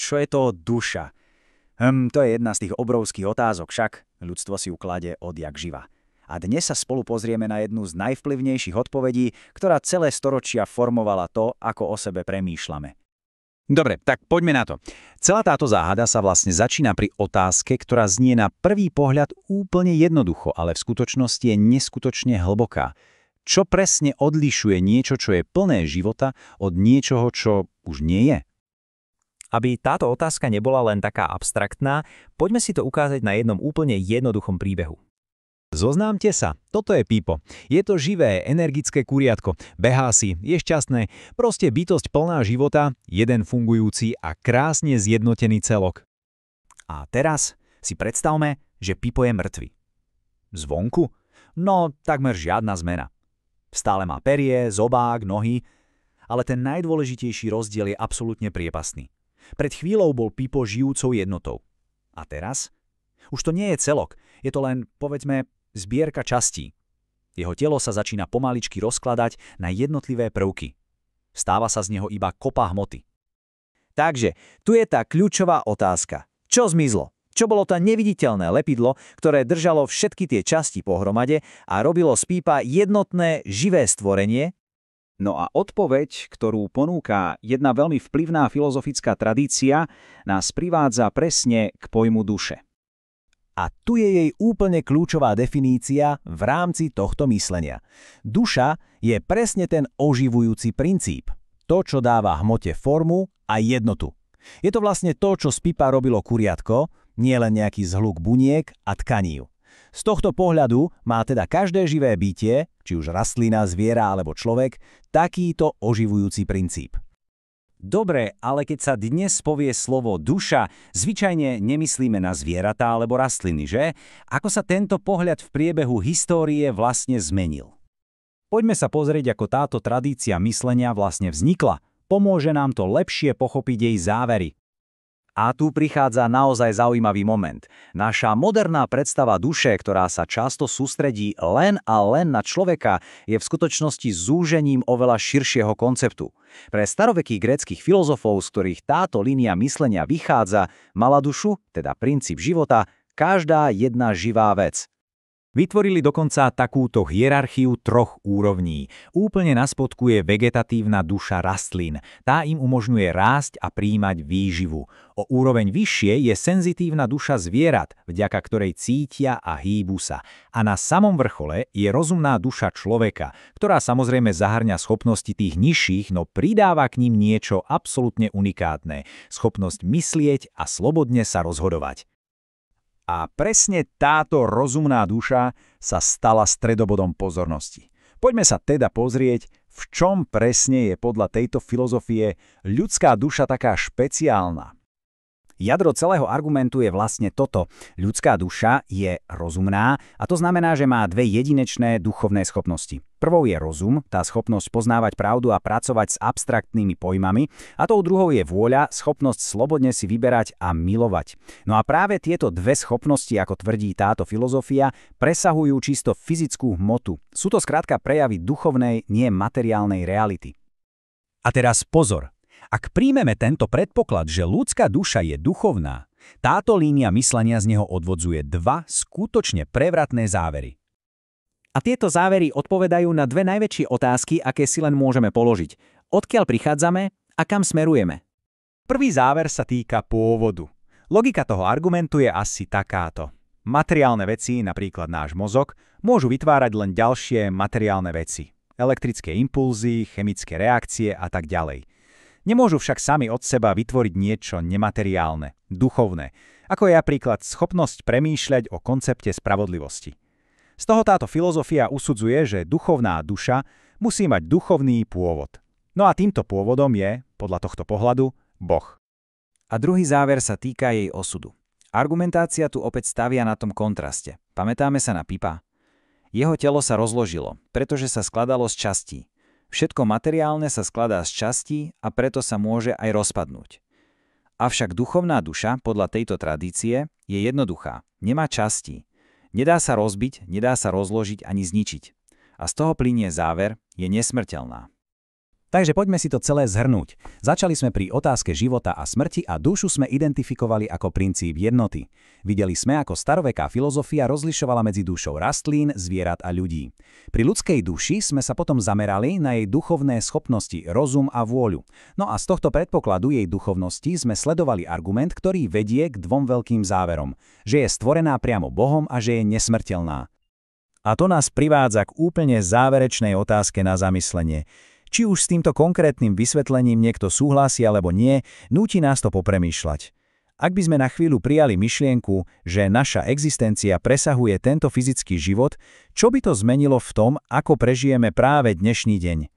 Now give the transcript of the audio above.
čo je to duša? To je jedna z tých obrovských otázok, však ľudstvo si ju kladie odjak živa. A dnes sa spolu pozrieme na jednu z najvplyvnejších odpovedí, ktorá celé storočia formovala to, ako o sebe premýšľame. Dobre, tak poďme na to. Celá táto záhada sa vlastne začína pri otázke, ktorá znie na prvý pohľad úplne jednoducho, ale v skutočnosti je neskutočne hlboká. Čo presne odlišuje niečo, čo je plné života, od niečoho, čo už nie je? Aby táto otázka nebola len taká abstraktná, poďme si to ukázať na jednom úplne jednoduchom príbehu. Zoznámte sa, toto je Pipo. Je to živé, energické kuriatko. Behá si, je šťastné, proste bytosť plná života, jeden fungujúci a krásne zjednotený celok. A teraz si predstavme, že Pipo je mŕtvy. Zvonku? No, takmer žiadna zmena. Stále má perie, zobák, nohy, ale ten najdôležitejší rozdiel je absolútne priepastný. Pred chvíľou bol Pipo žijúcou jednotou. A teraz? Už to nie je celok, je to len, povedzme, zbierka častí. Jeho telo sa začína pomaličky rozkladať na jednotlivé prvky. Stáva sa z neho iba kopa hmoty. Takže, tu je tá kľúčová otázka. Čo zmizlo? Čo bolo to neviditeľné lepidlo, ktoré držalo všetky tie časti pohromade a robilo z Pipa jednotné, živé stvorenie? No a odpoveď, ktorú ponúka jedna veľmi vplyvná filozofická tradícia, nás privádza presne k pojmu duše. A tu je jej úplne kľúčová definícia v rámci tohto myslenia. Duša je presne ten oživujúci princíp. To, čo dáva hmote formu a jednotu. Je to vlastne to, čo z Pipa robilo kuriatko, nie len nejaký zhluk buniek a tkaní. Z tohto pohľadu má teda každé živé bytie, či už rastlina, zviera alebo človek, takýto oživujúci princíp. Dobre, ale keď sa dnes povie slovo duša, zvyčajne nemyslíme na zvieratá alebo rastliny, že? Ako sa tento pohľad v priebehu histórie vlastne zmenil? Poďme sa pozrieť, ako táto tradícia myslenia vlastne vznikla. Pomôže nám to lepšie pochopiť jej závery. A tu prichádza naozaj zaujímavý moment. Naša moderná predstava duše, ktorá sa často sústredí len a len na človeka, je v skutočnosti zúžením oveľa širšieho konceptu. Pre starovekých gréckych filozofov, z ktorých táto línia myslenia vychádza, mala dušu, teda princíp života, každá jedna živá vec. Vytvorili dokonca takúto hierarchiu troch úrovní. Úplne na spodku je vegetatívna duša rastlín. Tá im umožňuje rásť a prijímať výživu. O úroveň vyššie je senzitívna duša zvierat, vďaka ktorej cítia a hýbu sa. A na samom vrchole je rozumná duša človeka, ktorá samozrejme zahrňa schopnosti tých nižších, no pridáva k ním niečo absolútne unikátne. Schopnosť myslieť a slobodne sa rozhodovať. A presne táto rozumná duša sa stala stredobodom pozornosti. Poďme sa teda pozrieť, v čom presne je podľa tejto filozofie ľudská duša taká špeciálna. Jadro celého argumentu je vlastne toto. Ľudská duša je rozumná a to znamená, že má dve jedinečné duchovné schopnosti. Prvou je rozum, tá schopnosť poznávať pravdu a pracovať s abstraktnými pojmami, a tou druhou je vôľa, schopnosť slobodne si vyberať a milovať. No a práve tieto dve schopnosti, ako tvrdí táto filozofia, presahujú čisto fyzickú hmotu. Sú to skrátka prejavy duchovnej, nie materiálnej reality. A teraz pozor! Ak príjmeme tento predpoklad, že ľudská duša je duchovná, táto línia myslenia z neho odvodzuje dva skutočne prevratné závery. A tieto závery odpovedajú na dve najväčšie otázky, aké si len môžeme položiť. Odkiaľ prichádzame a kam smerujeme? Prvý záver sa týka pôvodu. Logika toho argumentu je asi takáto. Materiálne veci, napríklad náš mozog, môžu vytvárať len ďalšie materiálne veci. Elektrické impulzy, chemické reakcie a tak ďalej. Nemôžu však sami od seba vytvoriť niečo nemateriálne, duchovné, ako je napríklad schopnosť premýšľať o koncepte spravodlivosti. Z toho táto filozofia usudzuje, že duchovná duša musí mať duchovný pôvod. No a týmto pôvodom je, podľa tohto pohľadu, Boh. A druhý záver sa týka jej osudu. Argumentácia tu opäť stavia na tom kontraste. Pamätáme sa na Pipa? Jeho telo sa rozložilo, pretože sa skladalo z častí. Všetko materiálne sa skladá z častí a preto sa môže aj rozpadnúť. Avšak duchovná duša, podľa tejto tradície, je jednoduchá, nemá častí. Nedá sa rozbiť, nedá sa rozložiť ani zničiť. A z toho plynie záver, je nesmrteľná. Takže poďme si to celé zhrnúť. Začali sme pri otázke života a smrti a dušu sme identifikovali ako princíp jednoty. Videli sme, ako staroveká filozofia rozlišovala medzi dušou rastlín, zvierat a ľudí. Pri ľudskej duši sme sa potom zamerali na jej duchovné schopnosti, rozum a vôľu. No a z tohto predpokladu jej duchovnosti sme sledovali argument, ktorý vedie k dvom veľkým záverom. Že je stvorená priamo Bohom a že je nesmrteľná. A to nás privádza k úplne záverečnej otázke na zamyslenie. Či už s týmto konkrétnym vysvetlením niekto súhlasí alebo nie, núti nás to popremýšľať. Ak by sme na chvíľu prijali myšlienku, že naša existencia presahuje tento fyzický život, čo by to zmenilo v tom, ako prežijeme práve dnešný deň?